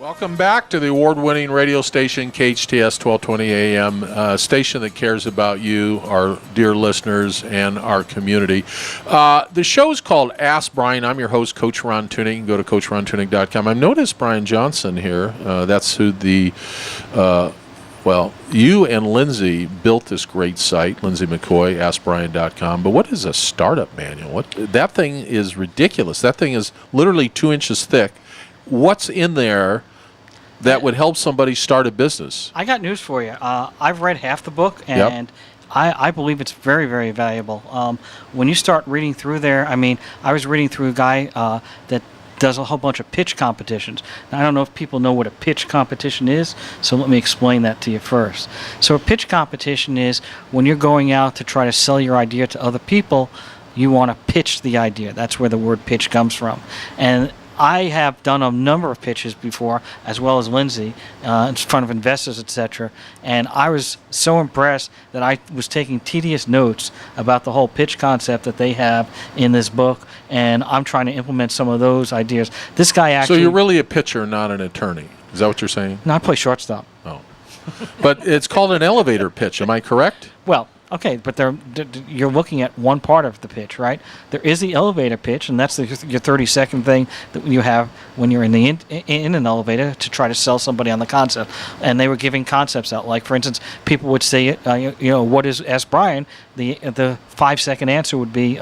Welcome back to the award-winning radio station, KHTS 1220 AM, station that cares about you, our dear listeners, and our community. The show is called Ask Brien. I'm your host, Coach Ron Tuning. You can go to CoachRonTuning.com. I've noticed Brien Johnson here. That's who you and Lindsay built this great site, Lindsay McCoy, AskBrien.com. But what is a startup manual? That thing is ridiculous. That thing is literally 2 inches thick. What's in there that would help somebody start a business? I got news for you. I've read half the book, and I believe it's very, very valuable. When you start reading through there, I was reading through a guy that does a whole bunch of pitch competitions. Now, I don't know if people know what a pitch competition is, so let me explain that to you first. So a pitch competition is when you're going out to try to sell your idea to other people, you want to pitch the idea. That's where the word pitch comes from. And I have done a number of pitches before, as well as Lindsay, in front of investors, etc. And I was so impressed that I was taking tedious notes about the whole pitch concept that they have in this book, and I'm trying to implement some of those ideas. This guy actually... So you're really a pitcher, not an attorney. Is that what you're saying? No, I play shortstop. Oh. But it's called an elevator pitch. Am I correct? Well, okay, but you're looking at one part of the pitch, right? There is the elevator pitch, and that's your 30-second thing that you have when you're in an elevator to try to sell somebody on the concept. And they were giving concepts out, like for instance, people would say, what is Ask Brien? The 5-second answer would be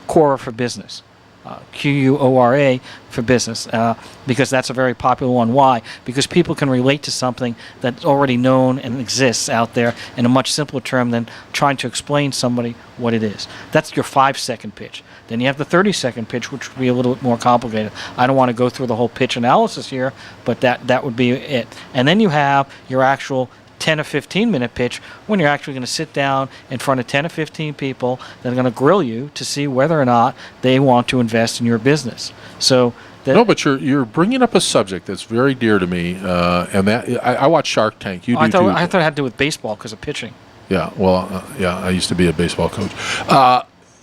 Quora for business. Quora for business, because that's a very popular one. Why? Because people can relate to something that's already known and exists out there in a much simpler term than trying to explain somebody what it is. That's your 5-second pitch. Then you have the 30-second pitch, which would be a little bit more complicated. I don't want to go through the whole pitch analysis here, but that would be it. And then you have your actual 10 or 15-minute pitch when you're actually going to sit down in front of 10 or 15 people that are going to grill you to see whether or not they want to invest in your business. So no, but you're bringing up a subject that's very dear to me, and that I watch Shark Tank. You do too. I thought it had to do with baseball because of pitching. Yeah, well, I used to be a baseball coach.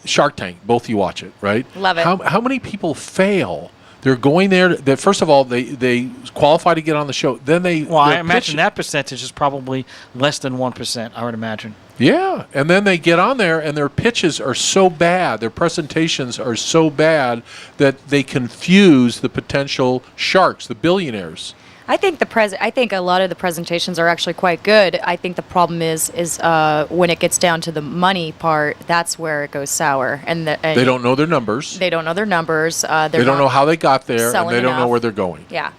Shark Tank, both of you watch it, right? Love it. How many people fail? They're going there. First of all, they qualify to get on the show. Then I imagine that percentage is probably less than 1%. I would imagine. Yeah, and then they get on there, and their pitches are so bad, their presentations are so bad that they confuse the potential sharks, the billionaires. I think I think a lot of the presentations are actually quite good. I think the problem is when it gets down to the money part, that's where it goes sour. And they don't know their numbers. They don't know their numbers. They don't know how they got there, and they don't know where they're going. Yeah.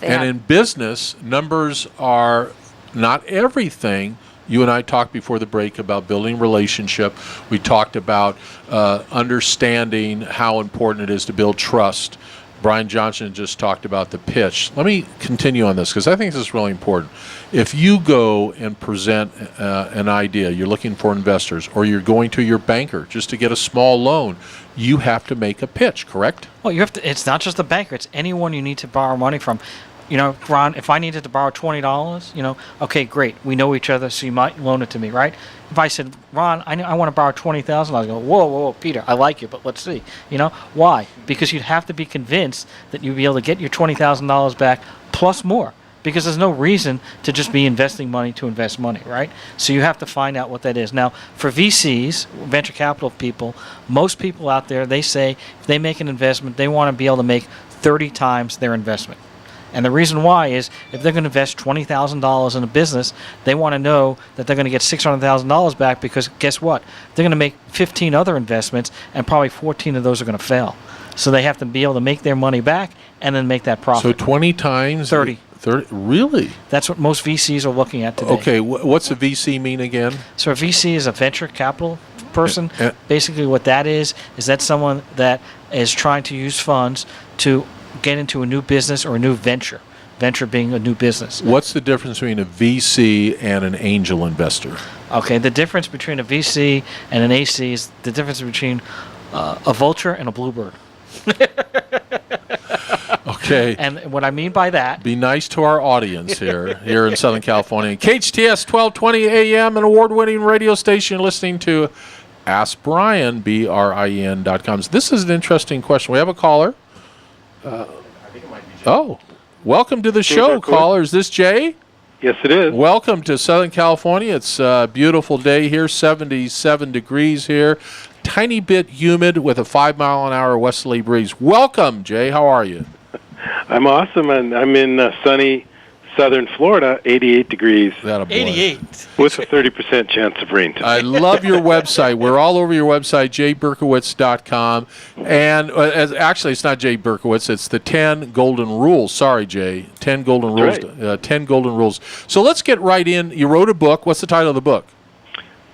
And in business, numbers are not everything. You and I talked before the break about building relationship. We talked about understanding how important it is to build trust. Brien Johnson just talked about the pitch. Let me continue on this because I think this is really important. If you go and present an idea, you're looking for investors, or you're going to your banker just to get a small loan, you have to make a pitch, correct? Well, you have to. It's not just the banker; it's anyone you need to borrow money from. Ron, if I needed to borrow $20, okay, great. We know each other, so you might loan it to me, right? If I said, Ron, I want to borrow $20,000, I go, whoa, Peter, I like you, but let's see. Why? Because you'd have to be convinced that you'd be able to get your $20,000 back plus more, because there's no reason to just be investing money to invest money, right? So you have to find out what that is. Now, for VCs, venture capital people, most people out there, they say if they make an investment, they want to be able to make 30 times their investment. And the reason why is if they're going to invest $20,000 in a business, they want to know that they're going to get $600,000 back, because guess what? They're going to make 15 other investments, and probably 14 of those are going to fail. So they have to be able to make their money back and then make that profit. So 20 times? 30. 30? Really? That's what most VCs are looking at today. Okay, what's a VC mean again? So a VC is a venture capital person. Basically what that is that's someone that is trying to use funds to get into a new business or a new venture being a new business. What's the difference between a VC and an angel investor? Okay, the difference between a VC and an AC is the difference between a vulture and a bluebird. Okay. And what I mean by that... Be nice to our audience here in Southern California. KHTS 1220 AM, an award-winning radio station, listening to Ask Brien, BRIEN.com. This is an interesting question. We have a caller. I think it might be Jay. Oh, Welcome to the show, Berkowitz. caller. Is this Jay? Yes, it is. Welcome to Southern California. It's a beautiful day here, 77 degrees here. Tiny bit humid with a 5-mile-an-hour westerly breeze. Welcome, Jay. How are you? I'm awesome, and I'm in sunny southern Florida, 88 degrees, That 88. with a 30% chance of rain I tonight. love your website. We're all over your website, jayberkowitz.com. And actually, it's not Jay Berkowitz. It's the 10 Golden Rules. Sorry, Jay. 10 Golden Rules. Right. 10 Golden Rules. So let's get right in. You wrote a book. What's the title of the book?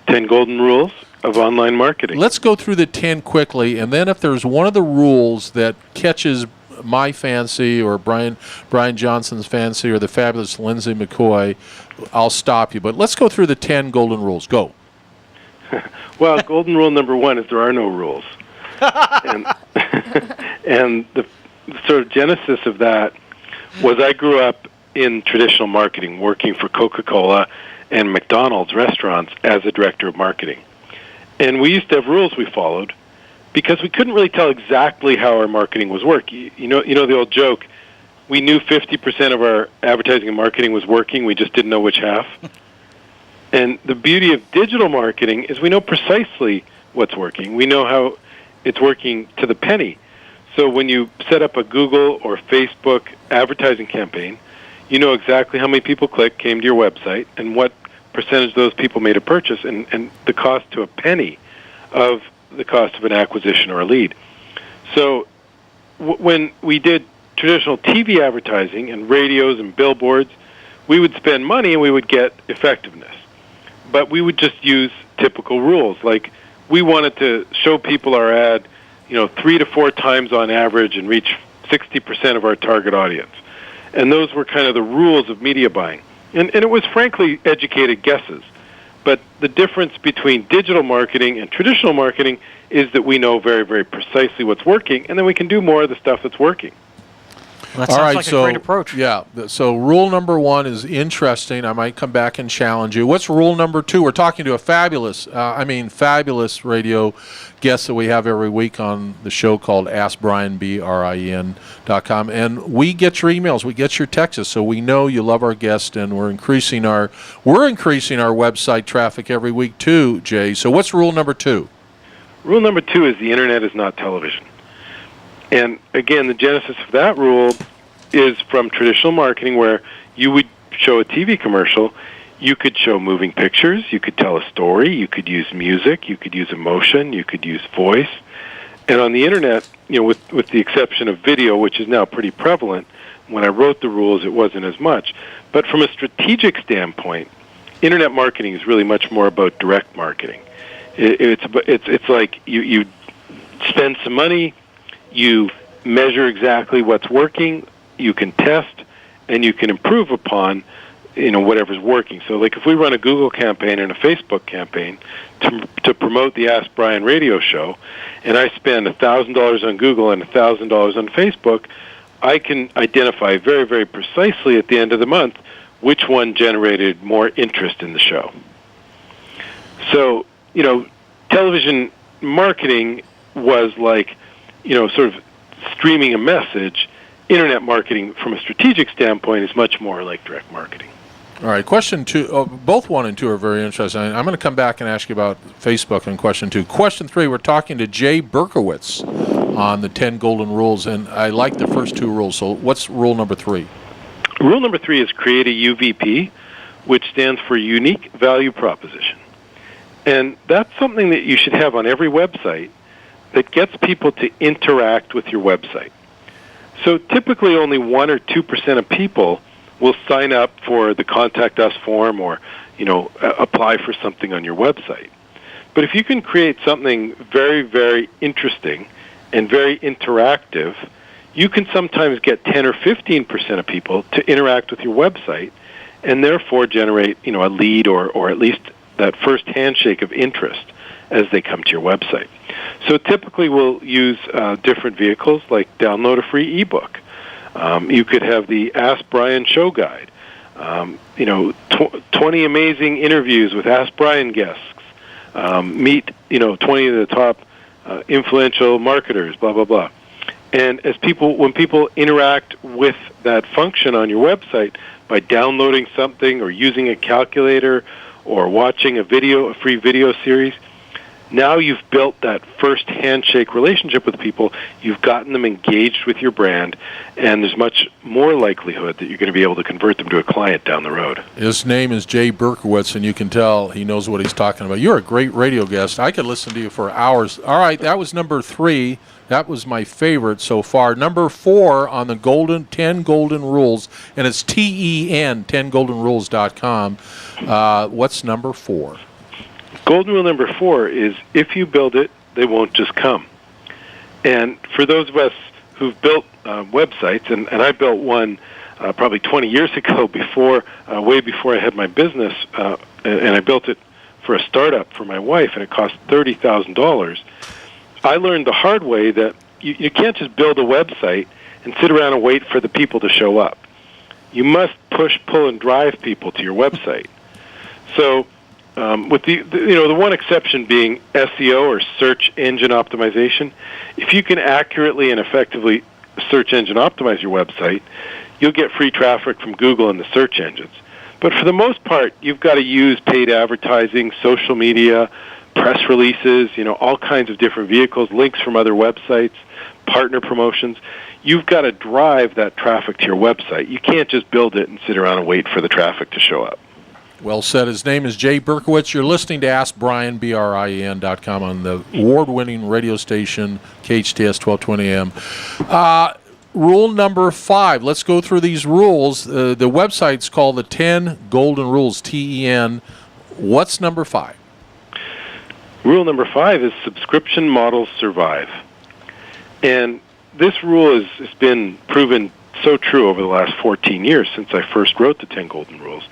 10 Golden Rules of Online Marketing. Let's go through the 10 quickly, and then if there's one of the rules that catches my fancy or Brien Johnson's fancy or the fabulous Lindsay McCoy, I'll stop you. But let's go through the 10 golden rules. Go. Well, golden rule number 1 is there are no rules. and and the sort of genesis of that was I grew up in traditional marketing, working for Coca-Cola and McDonald's restaurants as a director of marketing. And we used to have rules we followed because we couldn't really tell exactly how our marketing was working. You know the old joke, we knew 50% of our advertising and marketing was working, we just didn't know which half. And the beauty of digital marketing is we know precisely what's working. We know how it's working to the penny. So when you set up a Google or Facebook advertising campaign, you know exactly how many people came to your website and what percentage of those people made a purchase and the cost to a penny of the cost of an acquisition or a lead. So when we did traditional TV advertising and radios and billboards, we would spend money and we would get effectiveness. But we would just use typical rules. Like we wanted to show people our ad, 3 to 4 times on average and reach 60% of our target audience. And those were kind of the rules of media buying. And it was frankly educated guesses. But the difference between digital marketing and traditional marketing is that we know very, very precisely what's working, and then we can do more of the stuff that's working. Well, that sounds like a great approach. Yeah. So rule number 1 is interesting. I might come back and challenge you. What's rule number 2? We're talking to a fabulous radio guest that we have every week on the show called Ask Brien, BRIN.com. And we get your emails, we get your texts, so we know you love our guest, and we're increasing our website traffic every week too, Jay. So what's rule number 2? Rule number 2 is the internet is not television. And again, the genesis of that rule is from traditional marketing where you would show a TV commercial, you could show moving pictures, you could tell a story, you could use music, you could use emotion, you could use voice. And on the internet, with the exception of video, which is now pretty prevalent, when I wrote the rules it wasn't as much. But from a strategic standpoint, internet marketing is really much more about direct marketing. It's like you spend some money, you measure exactly what's working, you can test, and you can improve upon whatever's working. So like if we run a Google campaign and a Facebook campaign to promote the Ask Brien radio show, and I spend $1,000 on Google and $1,000 on Facebook, I can identify very, very precisely at the end of the month which one generated more interest in the show. So, television marketing was like, sort of streaming a message. Internet marketing, from a strategic standpoint, is much more like direct marketing. All right, question 2. Both 1 and 2 are very interesting. I'm going to come back and ask you about Facebook in question 2. Question 3, we're talking to Jay Berkowitz on the 10 golden rules, and I like the first 2 rules. So what's rule number 3? Rule number 3 is create a UVP, which stands for Unique Value Proposition. And that's something that you should have on every website that gets people to interact with your website. So typically only 1 or 2% of people will sign up for the Contact Us form or, apply for something on your website. But if you can create something very, very interesting and very interactive, you can sometimes get 10 or 15% of people to interact with your website and therefore generate, a lead or at least that first handshake of interest as they come to your website. So typically we'll use different vehicles, like download a free ebook. You could have the Ask Brien show guide. 20 amazing interviews with Ask Brien guests. Meet 20 of the top influential marketers. Blah blah blah. And when people interact with that function on your website by downloading something or using a calculator or watching a free video series, now you've built that first handshake relationship with people. You've gotten them engaged with your brand, and there's much more likelihood that you're going to be able to convert them to a client down the road. His name is Jay Berkowitz, and you can tell he knows what he's talking about. You're a great radio guest. I could listen to you for hours. All right, that was number 3. That was my favorite so far. Number 4 on the 10 Golden Rules, and it's TEN, 10goldenrules.com. What's number 4? Golden rule number 4 is, if you build it, they won't just come. And for those of us who've built websites, and I built one probably 20 years ago, way before I had my business, and I built it for a startup for my wife, and it cost $30,000. I learned the hard way that you can't just build a website and sit around and wait for the people to show up. You must push, pull, and drive people to your website. So with the one exception being SEO, or search engine optimization, if you can accurately and effectively search engine optimize your website, you'll get free traffic from Google and the search engines. But for the most part, you've got to use paid advertising, social media, press releases, all kinds of different vehicles, links from other websites, partner promotions. You've got to drive that traffic to your website. You can't just build it and sit around and wait for the traffic to show up. Well said. His name is Jay Berkowitz. You're listening to Ask Brien, BRIEN.com, on the award-winning radio station, KHTS 1220 AM. Rule number 5. Let's go through these rules. The website's called the 10 Golden Rules, TEN. What's number 5? Rule number 5 is subscription models survive. And this rule has been proven so true over the last 14 years since I first wrote the 10 Golden Rules.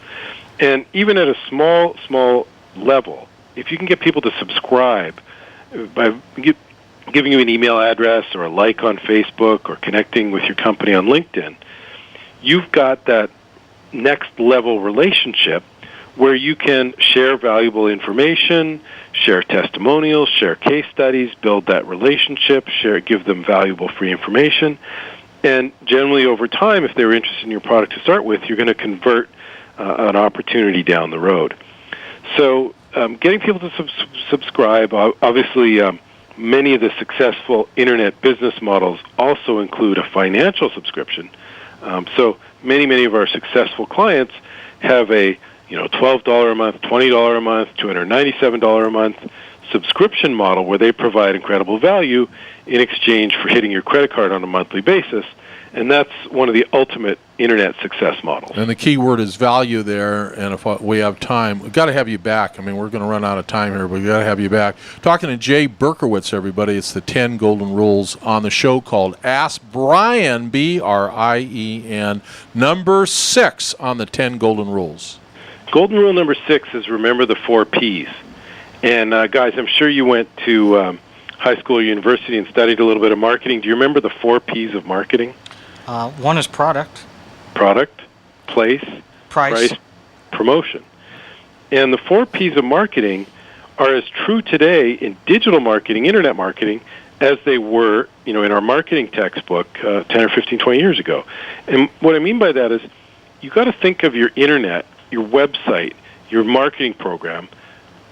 And even at a small level, if you can get people to subscribe by giving you an email address or a like on Facebook or connecting with your company on LinkedIn, you've got that next level relationship where you can share valuable information, share testimonials, share case studies, build that relationship, give them valuable free information. And generally over time, if they're interested in your product to start with, you're going to convert an opportunity down the road. So getting people to subscribe, obviously many of the successful internet business models also include a financial subscription. So many of our successful clients have a $12 a month, $20 a month, $297 a month subscription model where they provide incredible value in exchange for hitting your credit card on a monthly basis. And that's one of the ultimate internet success models. And the key word is value there, and if we have time, we've got to have you back. I mean, we're going to run out of time here, but we've got to have you back. Talking to Jay Berkowitz, everybody. It's the 10 Golden Rules on the show called Ask Brien, BRIEN, number 6 on the 10 Golden Rules. Golden Rule number 6 is remember the 4 Ps. And guys, I'm sure you went to high school or university and studied a little bit of marketing. Do you remember the 4 Ps of marketing? One is product. Product, place, price, promotion. And the 4 Ps of marketing are as true today in digital marketing, internet marketing, as they were, in our marketing textbook 10 or 15, 20 years ago. And what I mean by that is you've got to think of your internet, your website, your marketing program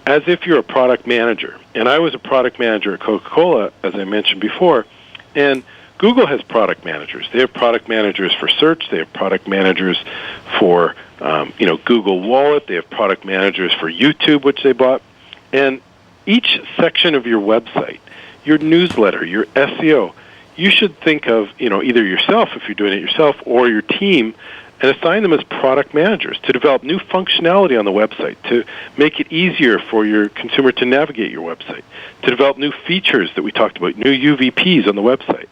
as if you're a product manager. And I was a product manager at Coca-Cola, as I mentioned before, and Google has product managers. They have product managers for search. They have product managers for, Google Wallet. They have product managers for YouTube, which they bought. And each section of your website, your newsletter, your SEO, you should think of, either yourself, if you're doing it yourself, or your team, and assign them as product managers to develop new functionality on the website, to make it easier for your consumer to navigate your website, to develop new features that we talked about, new UVPs on the website.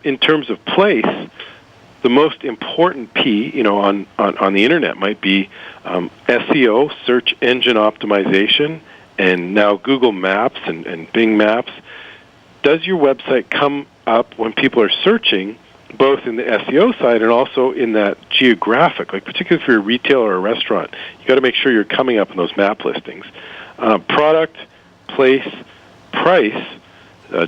In terms of place, the most important P, on the internet might be SEO, search engine optimization, and now Google Maps and Bing Maps. Does your website come up when people are searching, both in the SEO side and also in that geographic, like particularly if you're a retailer or a restaurant, you got to make sure you're coming up in those map listings. Product, place, price.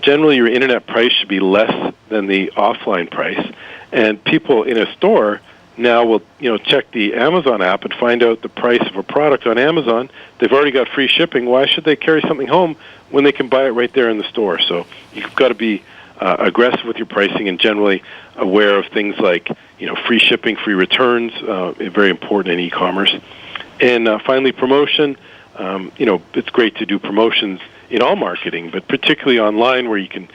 Generally, your internet price should be less than the offline price, and people in a store now will check the Amazon app and find out the price of a product on Amazon. They've already got free shipping. Why should they carry something home when they can buy it right there in the store? So you've got to be aggressive with your pricing and generally aware of things like free shipping, free returns, very important in e-commerce. And finally, promotion. It's great to do promotions in all marketing, but particularly online where you can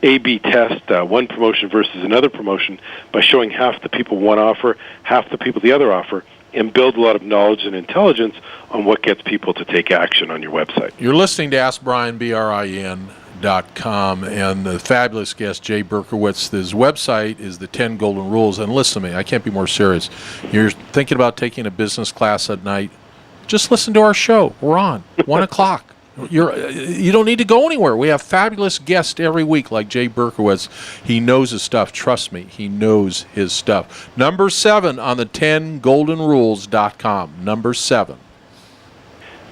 A/B test one promotion versus another promotion by showing half the people one offer, half the people the other offer, and build a lot of knowledge and intelligence on what gets people to take action on your website. You're listening to Ask Brien, BRIN.com, and the fabulous guest, Jay Berkowitz. His website is the 10 Golden Rules. And listen to me, I can't be more serious. You're thinking about taking a business class at night, just listen to our show. We're on 1 o'clock. You don't need to go anywhere. We have fabulous guests every week like Jay Berkowitz. He knows his stuff. Trust me, he knows his stuff. Number 7 on the 10goldenrules.com. Number 7.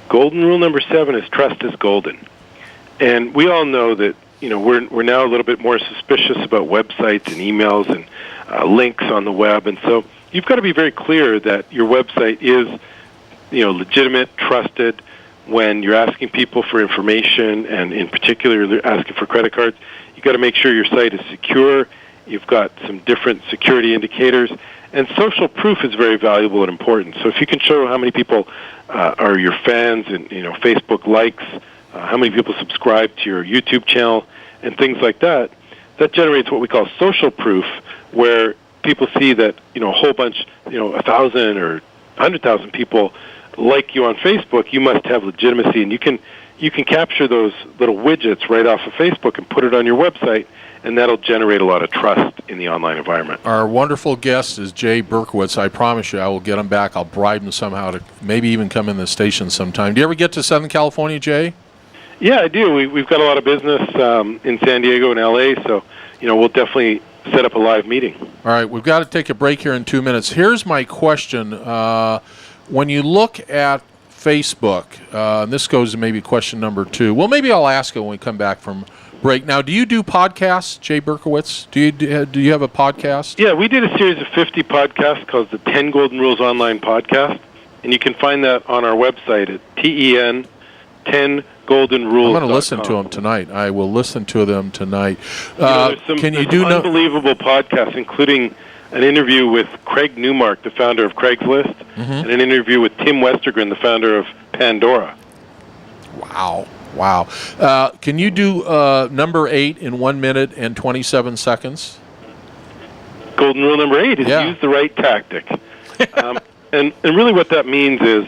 Golden rule number 7 is trust is golden. And we all know that we're now a little bit more suspicious about websites and emails and links on the web. And so you've got to be very clear that your website is legitimate, trusted. When you're asking people for information, and in particular they're asking for credit cards, you've got to make sure your site is secure. You've got some different security indicators. And social proof is very valuable and important. So if you can show how many people are your fans and Facebook likes, how many people subscribe to your YouTube channel, and things like that, that generates what we call social proof, where people see that a whole bunch, 1,000 or 100,000 people like you on Facebook. You must have legitimacy, and you can capture those little widgets right off of Facebook and put it on your website, and that'll generate a lot of trust in the online environment. Our wonderful guest is Jay Berkowitz. I promise you I will get him back. I'll bribe him somehow to maybe even come in the station sometime. Do you ever get to Southern California, Jay? Yeah, I do. We've got a lot of business in San Diego and LA, so we'll definitely set up a live meeting. All right, we've got to take a break here in 2 minutes. Here's my question. When you look at Facebook, and this goes to maybe question number 2. Well, maybe I'll ask it when we come back from break. Now, do you do podcasts, Jay Berkowitz? Do you have a podcast? Yeah, we did a series of 50 podcasts called the 10 Golden Rules Online Podcast, and you can find that on our website at TEN 10 Golden Rules. I'm going to listen to them tonight. I will listen to them tonight. There's some unbelievable podcasts, including an interview with Craig Newmark, the founder of Craigslist, and an interview with Tim Westergren, the founder of Pandora. Wow. Can you do number 8 in 1 minute and 27 seconds? Golden rule number 8 is use the right tactic. And really what that means is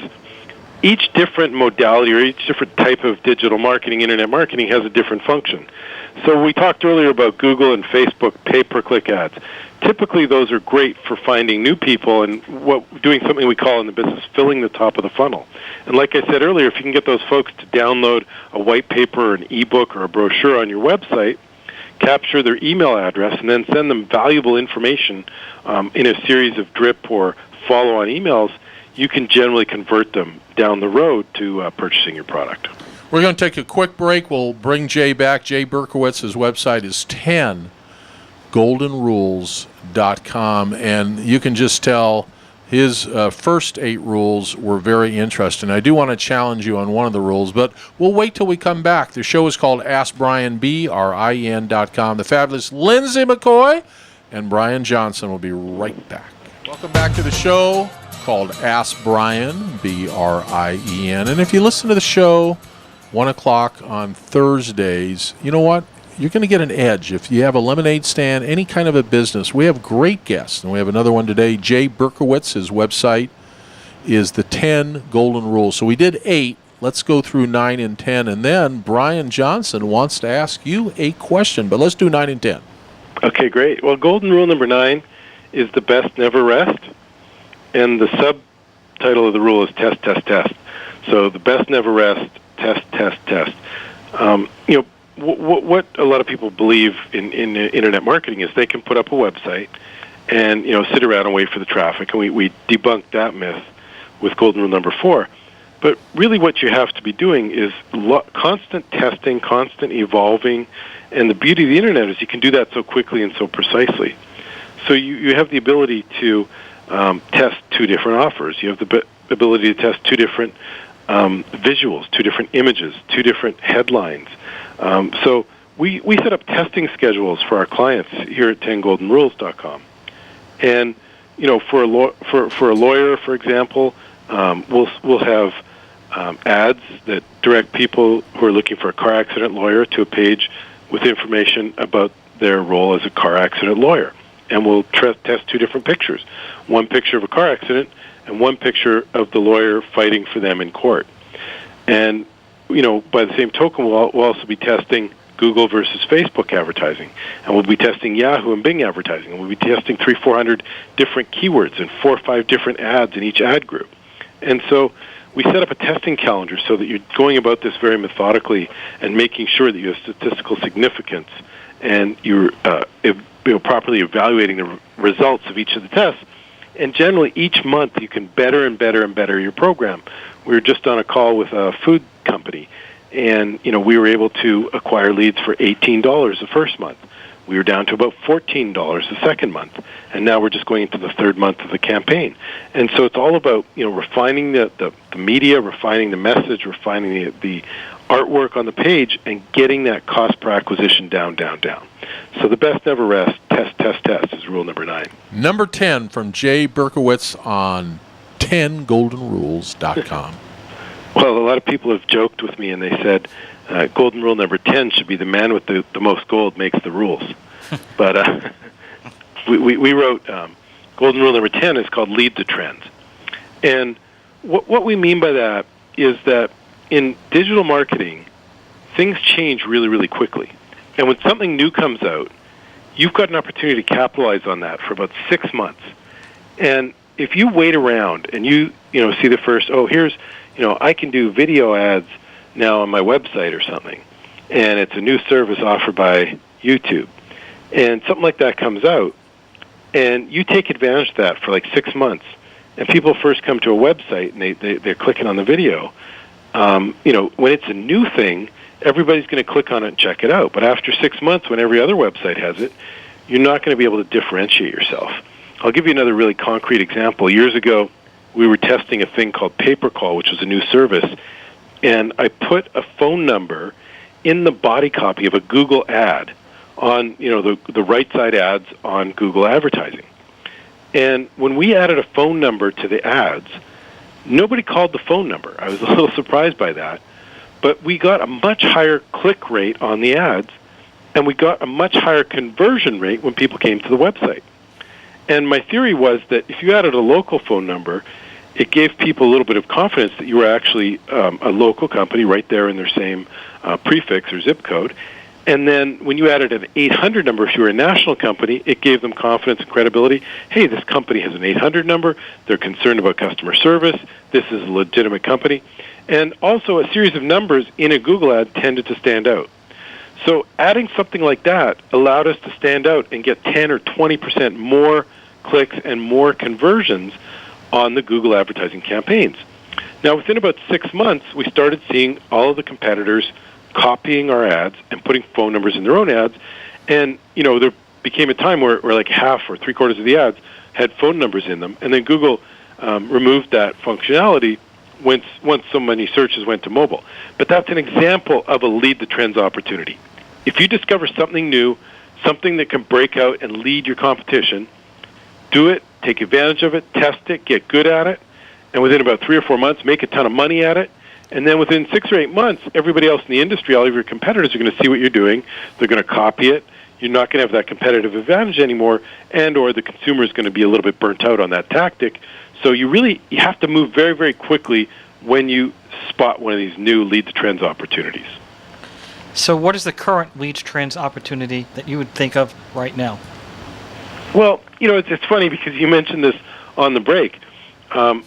each different modality or each different type of digital marketing, internet marketing, has a different function. So we talked earlier about Google and Facebook pay-per-click ads. Typically, those are great for finding new people and doing something we call in the business filling the top of the funnel. And like I said earlier, if you can get those folks to download a white paper or an ebook or a brochure on your website, capture their email address, and then send them valuable information in a series of drip or follow-on emails, you can generally convert them down the road to purchasing your product. We're going to take a quick break. We'll bring Jay back. Jay Berkowitz, his website is 10goldenrules.com, and you can just tell his first 8 rules were very interesting. I do want to challenge you on one of the rules, but we'll wait till we come back. The show is called Ask Brien, BRIN.com. The fabulous Lindsay McCoy and Brian Johnson will be right back. Welcome back to the show called Ask Brien, BRIEN. And if you listen to the show 1 o'clock on Thursdays, you know what? You're going to get an edge. If you have a lemonade stand, any kind of a business, we have great guests. And we have another one today, Jay Berkowitz. His website is the 10 Golden Rules. So we did 8. Let's go through 9 and 10. And then Brian Johnson wants to ask you a question. But let's do 9 and 10. Okay, great. Well, Golden Rule number 9 is the best never rest. And the subtitle of the rule is test, test, test. So the best never rest, test, test, test. What a lot of people believe in internet marketing is they can put up a website and sit around and wait for the traffic, and we debunked that myth with Golden Rule number 4. But really what you have to be doing is constant testing, constant evolving, And the beauty of the internet is you can do that so quickly and so precisely. So you have the ability to test two different offers. You have the ability to test two different visuals, two different images, two different headlines. So we set up testing schedules for our clients here at 10goldenrules.com. And for a lawyer, for example, we'll have ads that direct people who are looking for a car accident lawyer to a page with information about their role as a car accident lawyer. And we'll test two different pictures. One picture of a car accident and one picture of the lawyer fighting for them in court. And, by the same token, we'll also be testing Google versus Facebook advertising. And we'll be testing Yahoo and Bing advertising. And we'll be testing 300-400 different keywords and 4 or 5 different ads in each ad group. And so we set up a testing calendar so that you're going about this very methodically and making sure that you have statistical significance and you're properly evaluating the results of each of the tests. And generally, each month, you can better and better and better your program. We were just on a call with a food company, and we were able to acquire leads for $18 the first month. We were down to about $14 the second month, and now we're just going into the third month of the campaign. And so it's all about refining the media, refining the message, refining the artwork on the page, and getting that cost per acquisition down. So the best never rests. Test is rule number 9. Number 10 from Jay Berkowitz on 10goldenrules.com. Well, a lot of people have joked with me, and they said golden rule number 10 should be the man with the most gold makes the rules. But we wrote golden rule number 10 is called lead the trends. And what we mean by that is that in digital marketing, things change really, really quickly. And when something new comes out, you've got an opportunity to capitalize on that for about 6 months. And if you wait around and you see the first, I can do video ads now on my website or something, and it's a new service offered by YouTube, and something like that comes out, and you take advantage of that for like 6 months, and people first come to a website and they're clicking on the video. When it's a new thing, everybody's going to click on it and check it out. But after 6 months, when every other website has it, you're not going to be able to differentiate yourself. I'll give you another really concrete example. Years ago, we were testing a thing called pay-per-call, which was a new service, and I put a phone number in the body copy of a Google ad on, the right side ads on Google advertising. And when we added a phone number to the ads, nobody called the phone number. I was a little surprised by that. But we got a much higher click rate on the ads, and we got a much higher conversion rate when people came to the website. And my theory was that if you added a local phone number, it gave people a little bit of confidence that you were actually a local company right there in their same prefix or zip code. And then when you added an 800 number, if you were a national company, it gave them confidence and credibility. Hey, this company has an 800 number. They're concerned about customer service. This is a legitimate company. And also a series of numbers in a Google ad tended to stand out. So adding something like that allowed us to stand out and get 10 or 20% more clicks and more conversions on the Google advertising campaigns. Now, within about 6 months, we started seeing all of the competitors copying our ads and putting phone numbers in their own ads. And, there became a time where like half or three-quarters of the ads had phone numbers in them. And then Google removed that functionality once so many searches went to mobile. But that's an example of a lead the trends opportunity. If you discover something new, something that can break out and lead your competition, do it, take advantage of it, test it, get good at it, and within about 3 or 4 months, make a ton of money at it. And then within 6 or 8 months, everybody else in the industry, all of your competitors are going to see what you're doing. They're going to copy it. You're not going to have that competitive advantage anymore, and or the consumer is going to be a little bit burnt out on that tactic. So you have to move very, very quickly when you spot one of these new lead to trends opportunities. So what is the current lead to trends opportunity that you would think of right now? Well, it's funny because you mentioned this on the break. I'm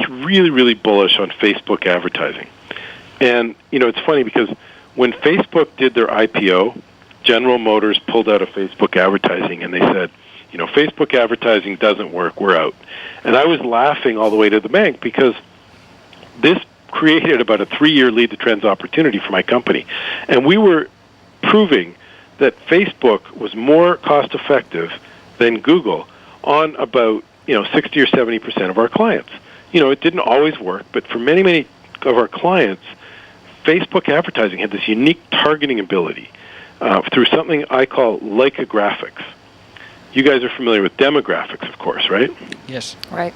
really, really bullish on Facebook advertising. And, it's funny because when Facebook did their IPO, General Motors pulled out of Facebook advertising and they said, Facebook advertising doesn't work, we're out. And I was laughing all the way to the bank because this created about a 3-year lead to trends opportunity for my company. And we were proving that Facebook was more cost effective than Google on about 60 or 70% of our clients. It didn't always work, but for many, many of our clients, Facebook advertising had this unique targeting ability through something I call lycographics. You guys are familiar with demographics, of course, right? Yes. Right.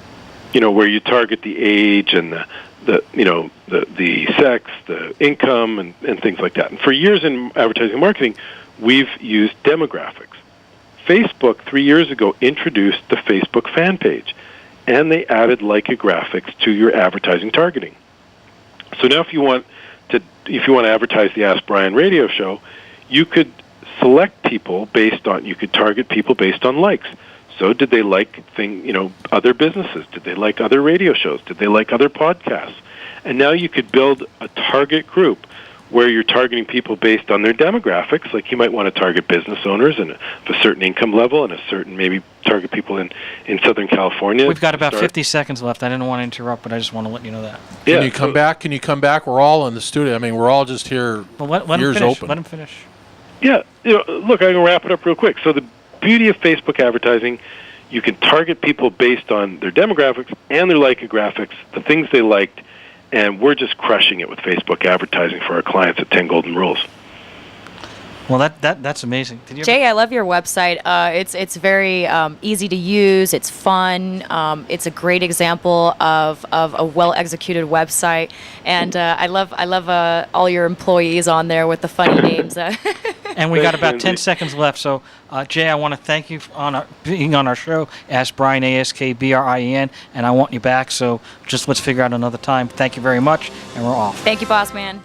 Where you target the age and the sex, the income, and things like that. And for years in advertising and marketing, we've used demographics. Facebook 3 years ago introduced the Facebook fan page, and they added lycographics to your advertising targeting. So now if you want to advertise the Ask Brien radio show, you could select people you could target people based on likes. So did they like other businesses? Did they like other radio shows? Did they like other podcasts? And now you could build a target group where you're targeting people based on their demographics. Like you might want to target business owners and a certain income level and a certain, maybe target people in Southern California. We've got about 50 seconds left. I didn't want to interrupt, but I just want to let you know that. Can you come back? Can you come back? We're all in the studio. I mean, we're all just here, Well, let him ears finish. open. Let him finish. Yeah, look, I can wrap it up real quick. So the beauty of Facebook advertising, you can target people based on their demographics and their lycographics, the things they liked, and we're just crushing it with Facebook advertising for our clients at 10 Golden Rules. Well, that's amazing. Did you Jay, I love your website. It's very easy to use. It's fun. It's a great example of a well-executed website, and I love all your employees on there with the funny names. And we got Thanks, about Lindsay. 10 seconds left. So, Jay, I want to thank you for being on our show. Ask Brien, AskBrien, and I want you back. So just let's figure out another time. Thank you very much, and we're off. Thank you, boss man.